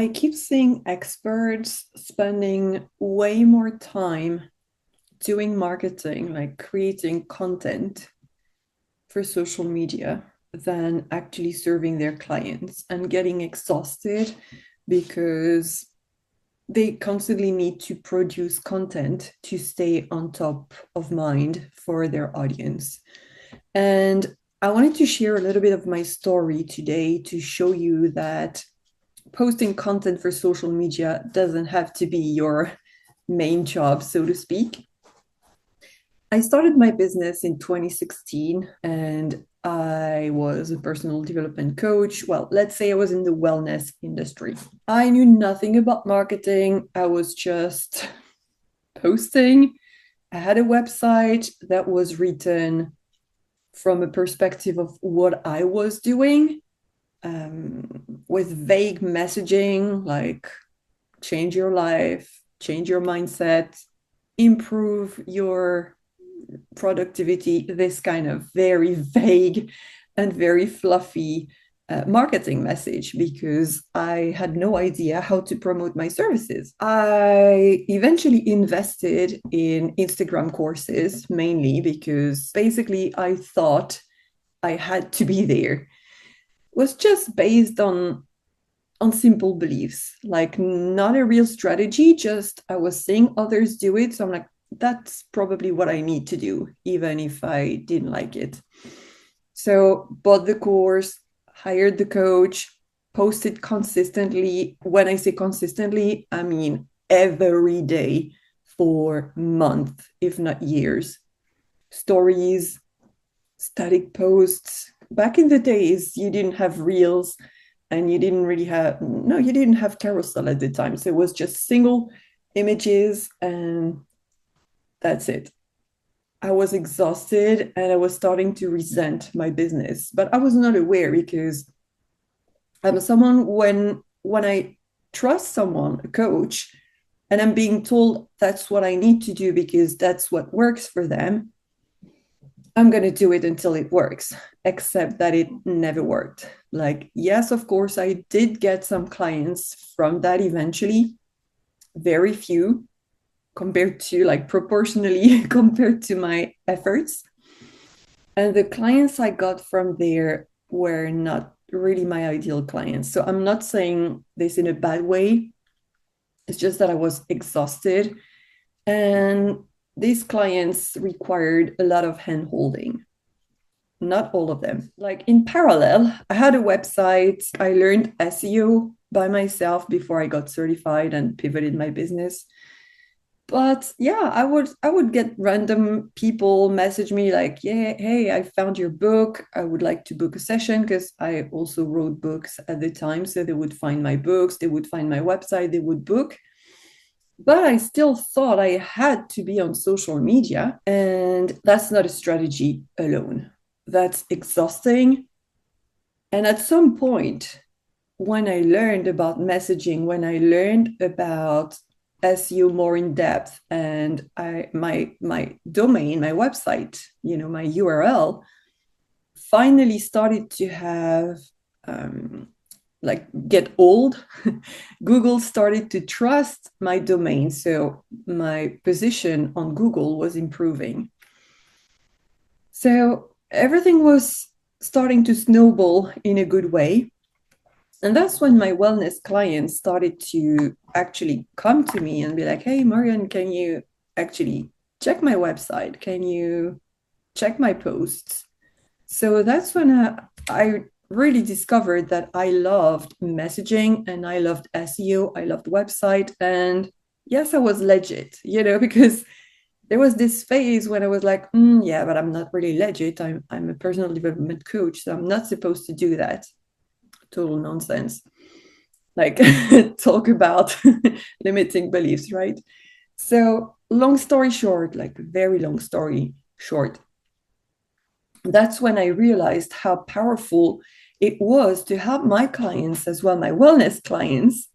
I keep seeing experts spending way more time doing marketing, like creating content for social media, than actually serving their clients and getting exhausted because they constantly need to produce content to stay on top of mind for their audience. And I wanted to share a little bit of my story today to show you that posting content for social media doesn't have to be your main job, so to speak. I started my business in 2016 and I was a personal development coach. Well, let's say I was in the wellness industry. I knew nothing about marketing. I was just posting. I had a website that was written from a perspective of what I was doing, with vague messaging like change your life, change your mindset, improve your productivity, this kind of very vague and very fluffy marketing message, because I had no idea how to promote my services. I eventually invested in Instagram courses, mainly because basically I thought I had to be there. It was just based on simple beliefs, like not a real strategy, just I was seeing others do it. So I'm like, that's probably what I need to do, even if I didn't like it. So bought the course, hired the coach, posted consistently. When I say consistently, I mean every day for months, if not years. Stories, static posts. Back in the days, you didn't have reels and you didn't really have, no, you didn't have carousel at the time. So it was just single images and that's it. I was exhausted and I was starting to resent my business, but I was not aware because I'm someone when I trust someone, a coach, and I'm being told that's what I need to do because that's what works for them, I'm going to do it until it works, except that it never worked. Like, yes, of course, I did get some clients from that eventually, very few compared to, like, proportionally compared to my efforts. And the clients I got from there were not really my ideal clients. So I'm not saying this in a bad way. It's just that I was exhausted. And these clients required a lot of hand holding. Not all of them. Like in parallel, I had a website. I learned SEO by myself before I got certified and pivoted my business. But yeah, I would get random people message me like, yeah, hey, I found your book. I would like to book a session, because I also wrote books at the time. So they would find my books, they would find my website, they would book. But I still thought I had to be on social media. And that's not a strategy alone. That's exhausting. And at some point, when I learned about messaging, when I learned about SEO more in depth, and my domain, my website, my URL finally started to have like get old. Google started to trust my domain, so my position on Google was improving. So everything was starting to snowball in a good way. And that's when my wellness clients started to actually come to me and be like, hey, Morgane, can you actually check my website? Can you check my posts? So that's when I really discovered that I loved messaging and I loved SEO. I loved website. And yes, I was legit, because there was this phase when I was like, yeah, but I'm not really legit. I'm a personal development coach, so I'm not supposed to do that. Total nonsense. Like, talk about limiting beliefs, right? So long story short, like very long story short, that's when I realized how powerful it was to help my clients as well, my wellness clients,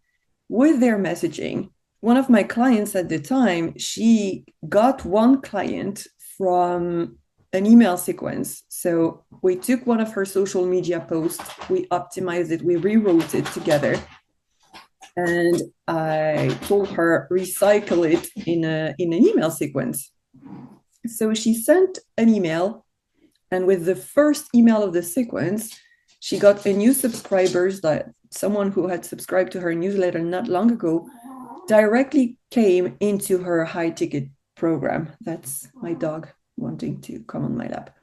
with their messaging. One of my clients at the time, she got one client from an email sequence. So we took one of her social media posts, we optimized it, we rewrote it together. And I told her recycle it in an email sequence. So she sent an email, and with the first email of the sequence, she got a new subscribers, that someone who had subscribed to her newsletter not long ago directly came into her high ticket program. That's my dog wanting to come on my lap.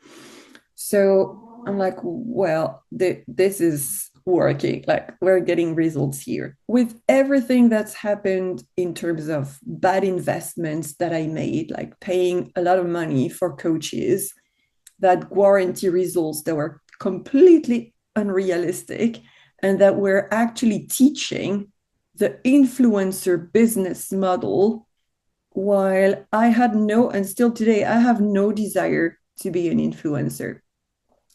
So I'm like, well, this is working. Like, we're getting results here. With everything that's happened in terms of bad investments that I made, like paying a lot of money for coaches that guarantee results that were completely unrealistic and that were actually teaching the influencer business model, while I had no, and still today, I have no desire to be an influencer.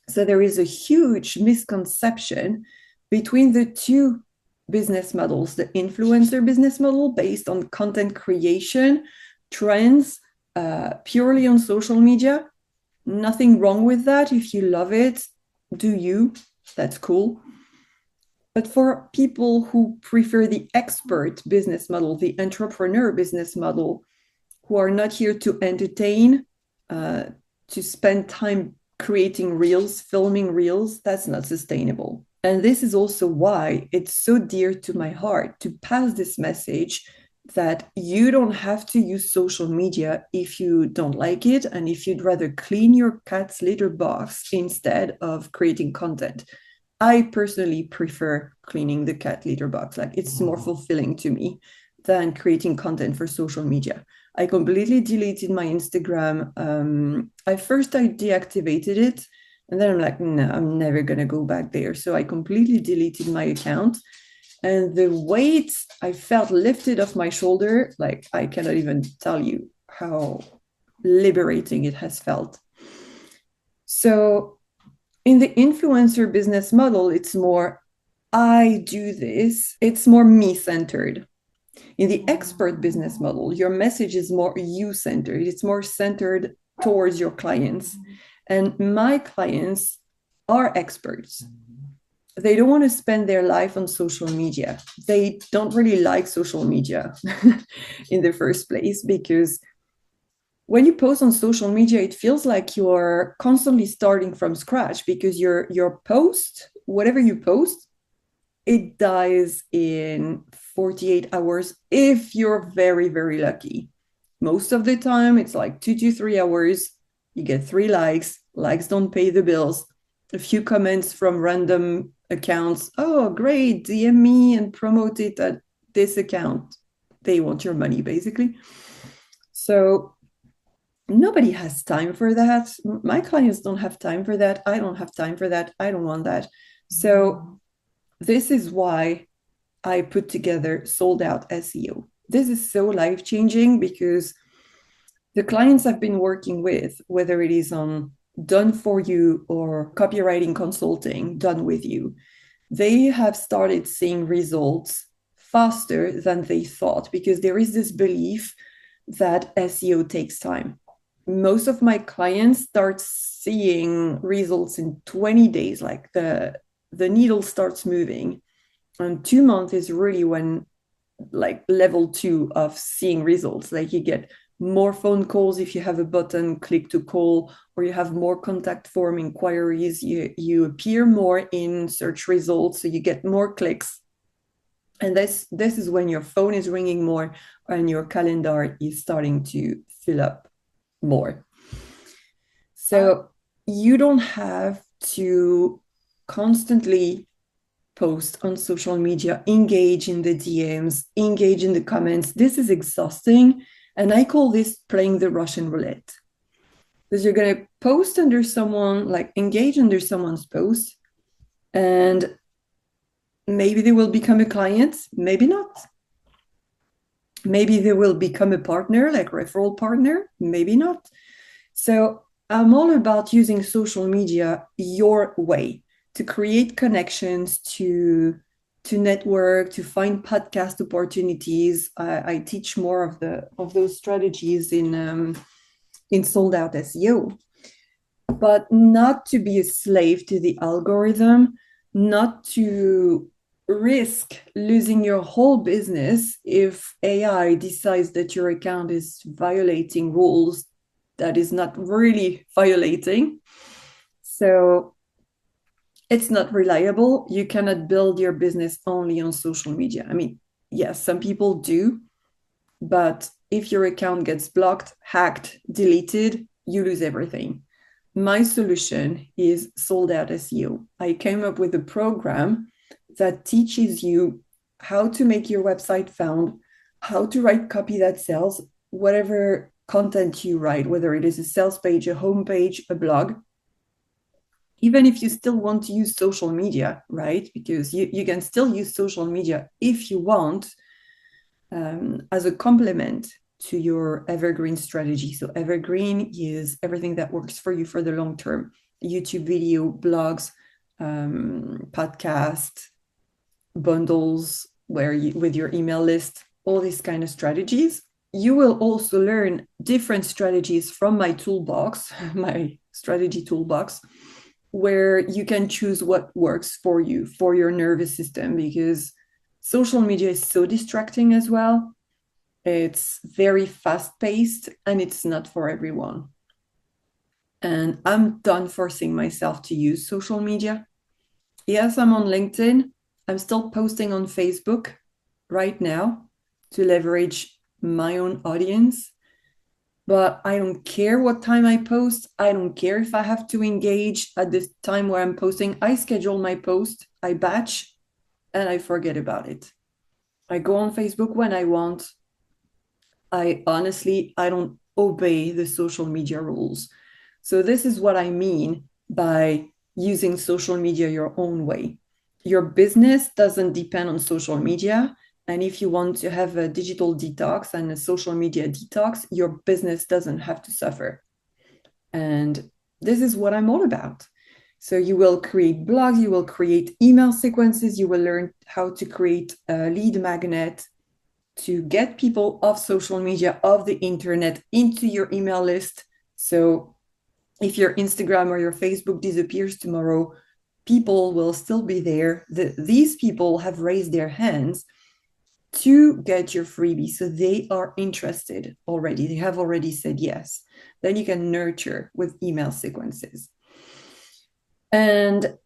So there is a huge misconception between the two business models: the influencer business model based on content creation, trends, purely on social media. Nothing wrong with that. If you love it, do you? That's cool. But for people who prefer the expert business model, the entrepreneur business model, who are not here to entertain, to spend time creating reels, filming reels, that's not sustainable. And this is also why it's so dear to my heart to pass this message that you don't have to use social media if you don't like it, and if you'd rather clean your cat's litter box instead of creating content. I personally prefer cleaning the cat litter box. Like, it's more fulfilling to me than creating content for social media. I completely deleted my Instagram. I deactivated it, and then I'm like, no, I'm never gonna go back there. So I completely deleted my account, and the weight I felt lifted off my shoulder, like, I cannot even tell you how liberating it has felt. So in the influencer business model, it's more, I do this, it's more me-centered. In the expert business model, your message is more you-centered. It's more centered towards your clients. And my clients are experts. They don't want to spend their life on social media. They don't really like social media in the first place, because when you post on social media, it feels like you're constantly starting from scratch, because your post, whatever you post, it dies in 48 hours if you're very, very lucky. Most of the time, it's like 2 to 3 hours. You get 3 likes. Likes don't pay the bills. A few comments from random accounts. Oh, great, DM me and promote it at this account. They want your money, basically. So nobody has time for that. My clients don't have time for that. I don't have time for that. I don't want that. So this is why I put together Sold Out SEO. This is so life-changing, because the clients I've been working with, whether it is on done for you or copywriting consulting done with you, they have started seeing results faster than they thought, because there is this belief that SEO takes time. Most of my clients start seeing results in 20 days, like the needle starts moving. And 2 months is really when, like, level 2 of seeing results. Like, you get more phone calls if you have a button, click to call, or you have more contact form inquiries, you appear more in search results, so you get more clicks. And this is when your phone is ringing more and your calendar is starting to fill up more. So you don't have to constantly post on social media, engage in the DMs, engage in the comments. This is exhausting. And I call this playing the Russian roulette. Because you're going to post under someone, like engage under someone's post, and maybe they will become a client, maybe not. Maybe they will become a partner, like referral partner, maybe not. So I'm all about using social media your way, to create connections, to network, to find podcast opportunities. I teach more of those strategies in Sold Out SEO, but not to be a slave to the algorithm, not to risk losing your whole business if AI decides that your account is violating rules that is not really violating. So it's not reliable. You cannot build your business only on social media. I mean, yes, some people do, but if your account gets blocked, hacked, deleted, you lose everything. My solution is Sold Out SEO. I came up with a program that teaches you how to make your website found, how to write copy that sells, whatever content you write, whether it is a sales page, a homepage, a blog, even if you still want to use social media, right? Because you can still use social media if you want, as a complement to your evergreen strategy. So evergreen is everything that works for you for the long term: YouTube video, blogs, podcast, bundles where you, with your email list, all these kind of strategies. You will also learn different strategies from my toolbox, my strategy toolbox, where you can choose what works for you, for your nervous system, because social media is so distracting as well. It's very fast paced and it's not for everyone. And I'm done forcing myself to use social media. Yes, I'm on LinkedIn. I'm still posting on Facebook right now to leverage my own audience. But I don't care what time I post. I don't care if I have to engage at the time where I'm posting. I schedule my post, I batch, and I forget about it. I go on Facebook when I want. I don't obey the social media rules. So this is what I mean by using social media your own way. Your business doesn't depend on social media. And if you want to have a digital detox and a social media detox, your business doesn't have to suffer. And this is what I'm all about. So you will create blogs, you will create email sequences, you will learn how to create a lead magnet to get people off social media, off the internet, into your email list. So if your Instagram or your Facebook disappears tomorrow, people will still be there. These people have raised their hands to get your freebie. So they are interested already. They have already said yes. Then you can nurture with email sequences. And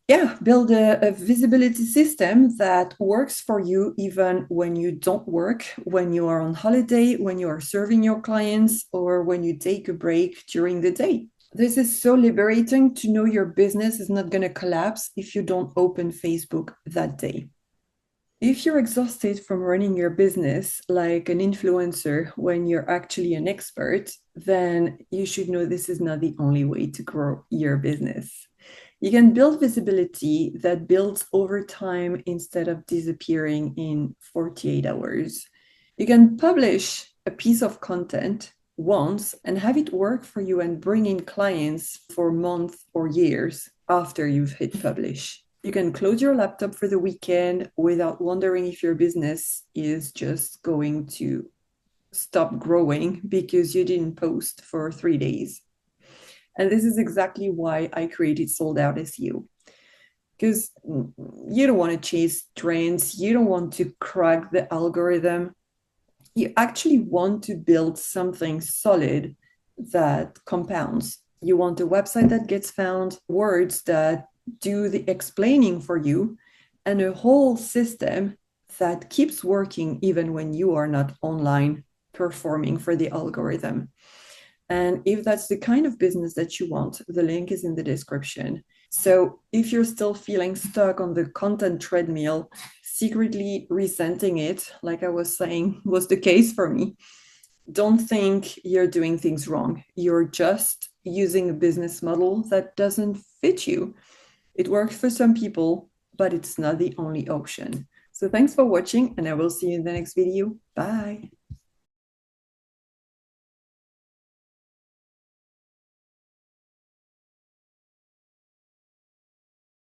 yeah, build a visibility system that works for you even when you don't work, when you are on holiday, when you are serving your clients, or when you take a break during the day. This is so liberating to know your business is not going to collapse if you don't open Facebook that day. If you're exhausted from running your business like an influencer when you're actually an expert, then you should know this is not the only way to grow your business. You can build visibility that builds over time instead of disappearing in 48 hours. You can publish a piece of content once and have it work for you and bring in clients for months or years after you've hit publish. You can close your laptop for the weekend without wondering if your business is just going to stop growing because you didn't post for 3 days. And this is exactly why I created Sold Out SEO. Because you don't want to chase trends, you don't want to crack the algorithm. You actually want to build something solid that compounds. You want a website that gets found, words that do the explaining for you, and a whole system that keeps working even when you are not online performing for the algorithm. And if that's the kind of business that you want, the link is in the description. So if you're still feeling stuck on the content treadmill, secretly resenting it, like I was saying, was the case for me, don't think you're doing things wrong. You're just using a business model that doesn't fit you. It works for some people, but it's not the only option. So thanks for watching, and I will see you in the next video. Bye.